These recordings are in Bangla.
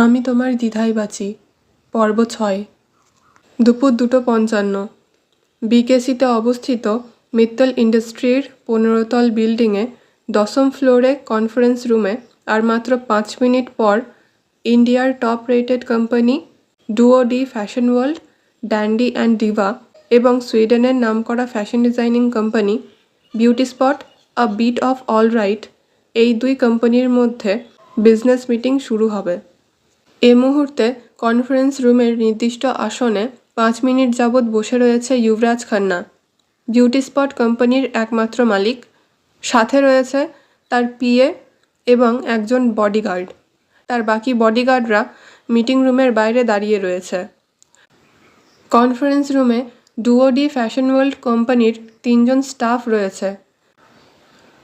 আমি তোমার দ্বিধায় বাঁচি পর্ব ৬ দুপুর 2:55 বিকেসিতে অবস্থিত মিত্তল ইন্ডাস্ট্রির 15 তল বিল্ডিংয়ে 10ম ফ্লোরে কনফারেন্স রুমে আর মাত্র 5 মিনিট পর ইন্ডিয়ার টপ রেটেড কোম্পানি ডুওডি fashion world, Dandy and Diva এবং সুইডেনের নামকরা fashion designing company beauty spot a bit of all right এই দুই কোম্পানির মধ্যে বিজনেস মিটিং শুরু হবে। এ মুহূর্তে কনফারেন্স রুমের নির্দিষ্ট আসনে 5 মিনিট যাবৎ বসে রয়েছে যুবরাজ খান্না, বিউটি স্পট কোম্পানির একমাত্র মালিক। সাথে রয়েছে তার পিএ এবং একজন বডিগার্ড। তার বাকি বডিগার্ডরা মিটিং রুমের বাইরে দাঁড়িয়ে রয়েছে। কনফারেন্স রুমে ডুওডি ফ্যাশন ওয়ার্ল্ড কোম্পানির 3 জন স্টাফ রয়েছে,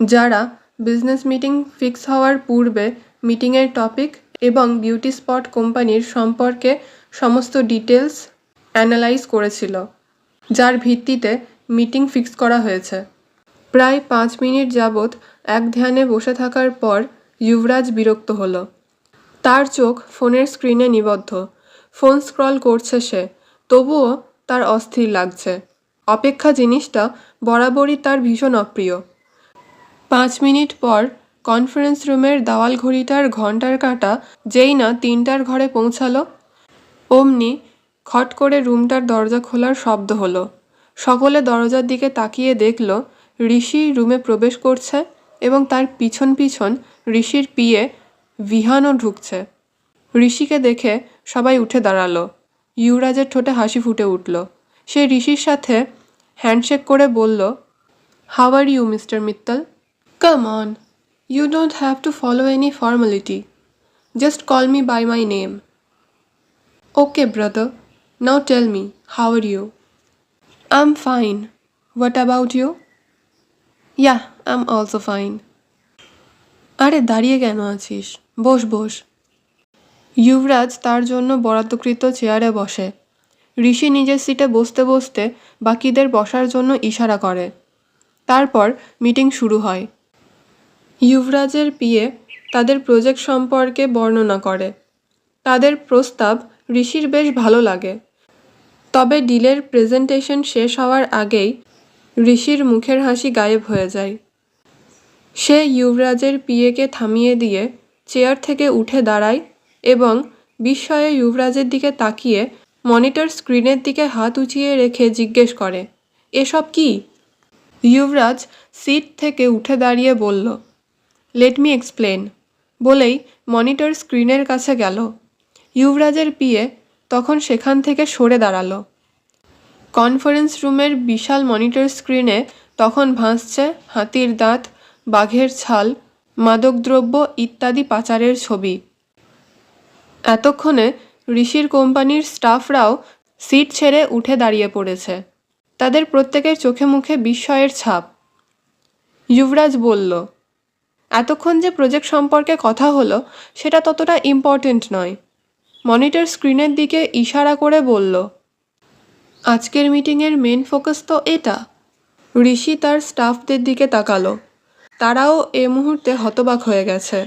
যারা বিজনেস মিটিং ফিক্স হওয়ার পূর্বে মিটিংয়ের টপিক এবং বিউটি স্পট কোম্পানির সম্পর্কে সমস্ত ডিটেলস অ্যানালাইজ করেছিল, যার ভিত্তিতে মিটিং ফিক্স করা হয়েছে। প্রায় 5 মিনিট যাবৎ এক ধ্যানে বসে থাকার পর যুবরাজ বিরক্ত হলো। তার চোখ ফোনের স্ক্রিনে নিবদ্ধ। ফোন স্ক্রল করছে সে, তবুও তার অস্থির লাগছে। অপেক্ষা জিনিসটা বরাবরই তার ভীষণ অপ্রিয়। 5 মিনিট পর কনফারেন্স রুমের দেওয়াল ঘড়িটার ঘন্টার কাঁটা যেই না 3টার ঘরে পৌঁছালো, অমনি খট করে রুমটার দরজা খোলার শব্দ হলো। সকলে দরজার দিকে তাকিয়ে দেখল ঋষি রুমে প্রবেশ করছে এবং তার পিছন পিছন ঋষির পিয়ে ভিহানও ঢুকছে। ঋষিকে দেখে সবাই উঠে দাঁড়ালো। যুবরাজের ঠোঁটে হাসি ফুটে উঠল। সে ঋষির সাথে হ্যান্ডশেক করে বলল, how are you mister Mittal? Come on, you don't have to follow any formality. Just call me by my name. Okay, brother. Now tell me, how are you? I'm fine. What about you? Yeah, I'm also fine. আরে দাঁড়িয়ে কেন আছিস? বস বস। যুবরাজ তার জন্য বরাদ্দকৃত চেয়ারে বসে। ঋষি নিজের সিটে বসতে বসতে বাকিদের বসার জন্য ইশারা করে। তারপর মিটিং শুরু হয়। যুবরাজের পিএ তাদের প্রজেক্ট সম্পর্কে বর্ণনা করে। তাদের প্রস্তাব ঋষির বেশ ভালো লাগে। তবে ডিলের প্রেজেন্টেশন শেষ হওয়ার আগেই ঋষির মুখের হাসি গায়েব হয়ে যায়। সে যুবরাজের পিএকে থামিয়ে দিয়ে চেয়ার থেকে উঠে দাঁড়ায় এবং বিস্ময়ে যুবরাজের দিকে তাকিয়ে মনিটর স্ক্রিনের দিকে হাত উঁচিয়ে রেখে জিজ্ঞেস করে, এসব কি? যুবরাজ সিট থেকে উঠে দাঁড়িয়ে বলল, লেট মি এক্সপ্লেন, বলেই মনিটর স্ক্রিনের কাছে গেল। যুবরাজের পিএ তখন সেখান থেকে সরে দাঁড়ালো। কনফারেন্স রুমের বিশাল মনিটর স্ক্রিনে তখন ভাসছে হাতির দাঁত, বাঘের ছাল, মাদকদ্রব্য ইত্যাদি পাচারের ছবি। এতক্ষণে ঋষির কোম্পানির স্টাফরাও সিট ছেড়ে উঠে দাঁড়িয়ে পড়েছে। তাদের প্রত্যেকের চোখে মুখে বিস্ময়ের ছাপ। যুবরাজ বলল, এতক্ষণ যে প্রজেক্ট সম্পর্কে কথা হলো সেটা ততটা ইম্পর্টেন্ট নয়। মনিটর স্ক্রিনের দিকে ইশারা করে বলল, আজকের মিটিংয়ের মেন ফোকাস তো এটা। ঋষি তার স্টাফদের দিকে তাকালো। তারাও এ মুহূর্তে হতবাক হয়ে গেছে।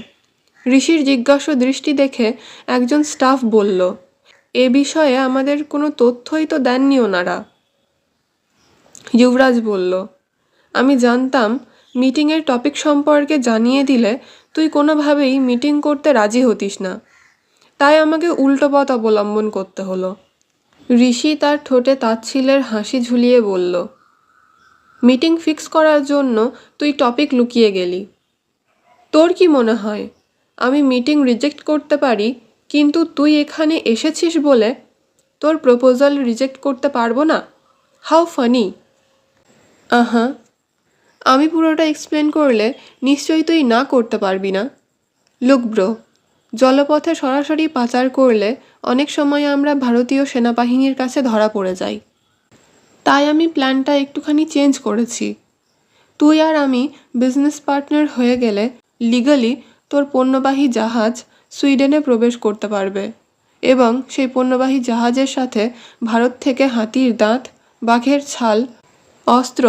ঋষির জিজ্ঞাসু দৃষ্টি দেখে একজন স্টাফ বলল, এ বিষয়ে আমাদের কোনো তথ্যই তো দেননি ওনারা। যুবরাজ বলল, আমি জানতাম মিটিংয়ের টপিক সম্পর্কে জানিয়ে দিলে তুই কোনোভাবেই মিটিং করতে রাজি হতিস না, তাই আমাকে উল্টো পথ অবলম্বন করতে হলো। ঋষি তার ঠোঁটে তাচ্ছিল্যের হাসি ঝুলিয়ে বলল, মিটিং ফিক্স করার জন্য তুই টপিক লুকিয়ে গেলি। তোর কি মনে হয় আমি মিটিং রিজেক্ট করতে পারি, কিন্তু তুই এখানে এসেছিস বলে তোর প্রপোজাল রিজেক্ট করতে পারবো না? How funny. আহা, আমি পুরোটা এক্সপ্লেন করলে নিশ্চয়ই তুই না করতে পারবি না। লুক ব্রো, জলপথে সরাসরি পাচার করলে অনেক সময় আমরা ভারতীয় সেনাবাহিনীর কাছে ধরা পড়ে যাই। তাই আমি প্ল্যানটা একটুখানি চেঞ্জ করেছি। তুই আর আমি বিজনেস পার্টনার হয়ে গেলে লিগালি তোর পণ্যবাহী জাহাজ সুইডেনে প্রবেশ করতে পারবে এবং সেই পণ্যবাহী জাহাজের সাথে ভারত থেকে হাতির দাঁত, বাঘের ছাল, অস্ত্র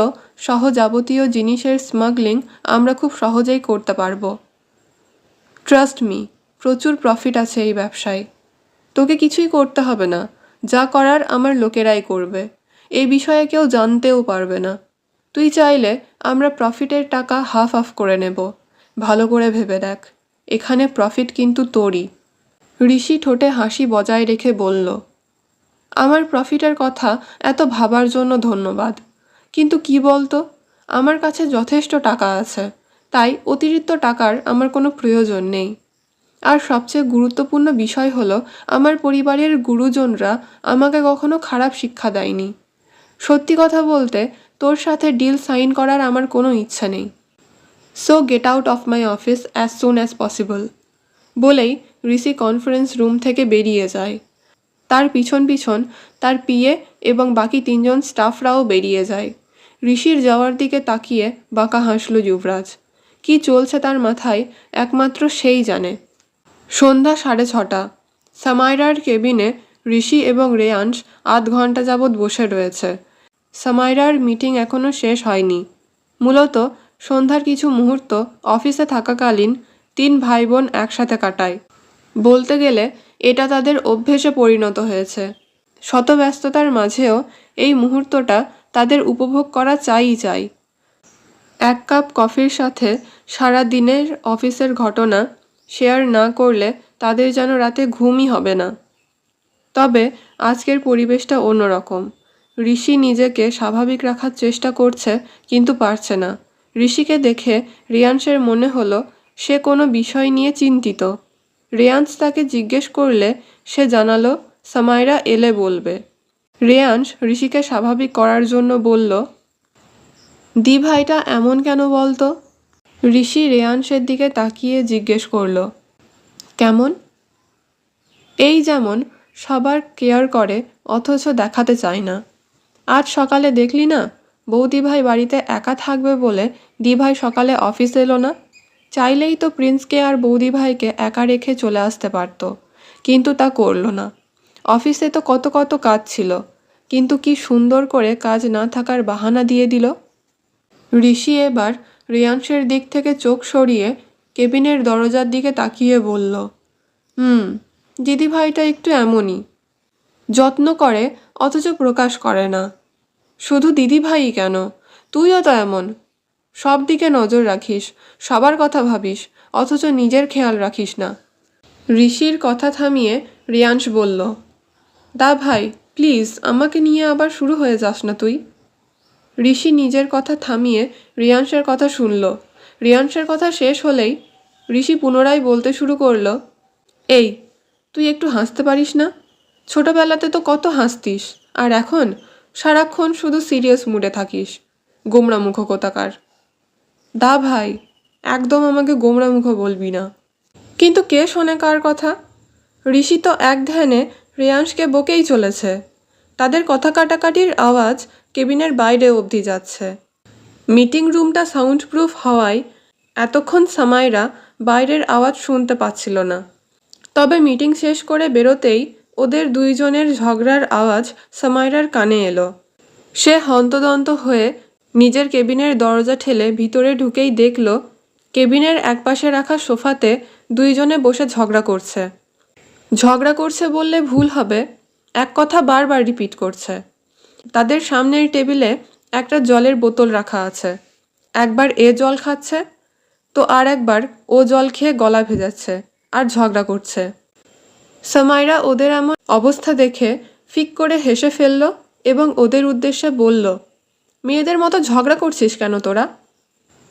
সহ যাবতীয় জিনিসের স্মাগলিং আমরা খুব সহজেই করতে পারবো। ট্রাস্ট মি, প্রচুর প্রফিট আছে এই ব্যবসায়। তোকে কিছুই করতে হবে না, যা করার আমার লোকেরাই করবে। এই বিষয়ে কেউ জানতেও পারবে না। তুই চাইলে আমরা প্রফিটের টাকা হাফ হাফ করে নেব। ভালো করে ভেবে দেখ, এখানে প্রফিট কিন্তু তোরই। ঋষি ঠোঁটে হাসি বজায় রেখে বলল, আমার প্রফিটের কথা এত ভাবার জন্য ধন্যবাদ, কিন্তু কি বলতো, আমার কাছে যথেষ্ট টাকা আছে, তাই অতিরিক্ত টাকার আমার কোনো প্রয়োজন নেই। আর সবচেয়ে গুরুত্বপূর্ণ বিষয় হলো, আমার পরিবারের গুরুজনরা আমাকে কখনো খারাপ শিক্ষা দেয়নি। সত্যি কথা বলতে, তোর সাথে ডিল সাইন করার আমার কোনো ইচ্ছা নেই। So get out of my office as soon as possible. বলেই ঋষি কনফারেন্স রুম থেকে বেরিয়ে যায়। তার পিছন পিছন তার পিএ এবং বাকি 3জন স্টাফরাও বেরিয়ে যায়। ঋষির যাওয়ার দিকে তাকিয়ে বাঁকা হাসল যুবরাজ। কি চলছে তার মাথায় একমাত্র সেই জানে। সন্ধ্যা 6:30। সামাইরার কেবিনে ঋষি এবং রেয়াংশ আধ ঘন্টা যাবৎ বসে রয়েছে। সামাইরার মিটিং এখনও শেষ হয়নি। মূলত সন্ধ্যার কিছু মুহূর্ত অফিসে থাকাকালীন 3 ভাই বোন একসাথে কাটায়। বলতে গেলে এটা তাদের অভ্যেসে পরিণত হয়েছে। শত ব্যস্ততার মাঝেও এই মুহূর্তটা তাদের উপভোগ করা চাই। 1 কাপ কফির সাথে সারা দিনের অফিসের ঘটনা শেয়ার না করলে তাদের যেন রাতে ঘুমই হবে না। তবে আজকের পরিবেশটা অন্যরকম। ঋষি নিজেকে স্বাভাবিক রাখার চেষ্টা করছে, কিন্তু পারছে না। ঋষিকে দেখে রেয়াংশের মনে হলো সে কোনো বিষয় নিয়ে চিন্তিত। রেয়াংশ তাকে জিজ্ঞেস করলে সে জানালো সামাইরা এলে বলবে। রেয়াংশ ঋষিকে স্বাভাবিক করার জন্য বলল, দি ভাইটা এমন কেন বলতো? ঋষি রেয়াংশের দিকে তাকিয়ে জিজ্ঞেস করলো, কেমন? এই যেমন সবার কেয়ার করে অথচ দেখাতে চায় না। আজ সকালে দেখলি না, বৌদিভাই বাড়িতে একা থাকবে বলে দিভাই সকালে অফিস এলো না। চাইলেই তো প্রিন্সকে আর বৌদিভাইকে একা রেখে চলে আসতে পারত, কিন্তু তা করল না। অফিসে তো কত কাজ ছিল, কিন্তু কি সুন্দর করে কাজ না থাকার বাহানা দিয়ে দিল। ঋষি এবার রেয়াংশের দিক থেকে চোখ সরিয়ে কেবিনের দরজার দিকে তাকিয়ে বলল, দিদিভাইটা একটু এমনই, যত্ন করে অথচ প্রকাশ করে না। শুধু দিদিভাই কেন, তুইও তো এমন। সব দিকে নজর রাখিস, সবার কথা ভাবিস, অথচ নিজের খেয়াল রাখিস না। ঋষির কথা থামিয়ে রেয়াংশ বলল, দা ভাই প্লিজ আমাকে নিয়ে আবার শুরু হয়ে যাস না তুই। ঋষি নিজের কথা থামিয়ে রেয়াংশের কথা শুনল। রেয়াংশের কথা শেষ হলেই ঋষি পুনরায় বলতে শুরু করলো, এই তুই একটু হাসতে পারিস না? ছোটবেলাতে তো কত হাসতিস, আর এখন সারাক্ষণ শুধু সিরিয়াস মুডে থাকিস। গোমড়ামুখ কোথাকার। দা ভাই একদম আমাকে গোমড়ামুখ বলবি না। কিন্তু কে শোনে কার কথা? ঋষি তো এক ধ্যানে রেয়াংশকে বকেই চলেছে। তাদের কথা কাটাকাটির আওয়াজ কেবিনের বাইরে অবধি যাচ্ছে। মিটিং রুমটা সাউন্ড প্রুফ হওয়ায় এতক্ষণ সামাইরা বাইরের আওয়াজ শুনতে পাচ্ছিল না। তবে মিটিং শেষ করে বেরোতেই ওদের 2 জনের ঝগড়ার আওয়াজ সামাইরার কানে এলো। সে হন্তদন্ত হয়ে নিজের কেবিনের দরজা ঠেলে ভিতরে ঢুকেই দেখল কেবিনের একপাশে রাখা সোফাতে 2 জনে বসে ঝগড়া করছে বললে ভুল হবে, এক কথা বারবার রিপিট করছে। তাদের সামনের টেবিলে একটা জলের বোতল রাখা আছে। একবার এ জল খাচ্ছে তো আর একবার ও জল খেয়ে গলা ভেজাচ্ছে আর ঝগড়া করছে। সামাইরা ওদের এমন অবস্থা দেখে ফিক করে হেসে ফেলল এবং ওদের উদ্দেশ্যে বলল, মেয়েদের মতো ঝগড়া করছিস কেন তোরা?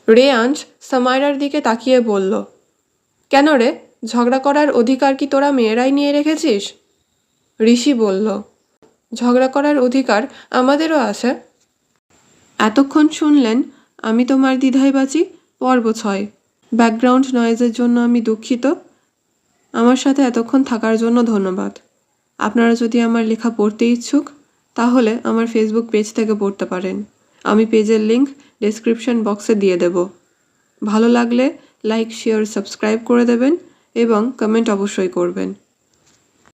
রেয়াংশ সামাইরার দিকে তাকিয়ে বলল, কেন রে, ঝগড়া করার অধিকার কি তোরা মেয়েরাই নিয়ে রেখেছিস? ঋষি বলল, ঝগড়া করার অধিকার আমাদেরও আছে। এতক্ষণ শুনলেন আমি তোমার দ্বিধায় বাঁচি পর্ব 6। ব্যাকগ্রাউন্ড নয়েজের জন্য আমি দুঃখিত। আমার সাথে এতক্ষণ থাকার জন্য ধন্যবাদ। আপনারা যদি আমার লেখা পড়তে ইচ্ছুক তাহলে আমার ফেসবুক পেজ থেকে পড়তে পারেন। আমি পেজের লিংক ডেসক্রিপশন বক্সে দিয়ে দেব। ভালো লাগলে লাইক, শেয়ার, সাবস্ক্রাইব করে দেবেন এবং কমেন্ট অবশ্যই করবেন।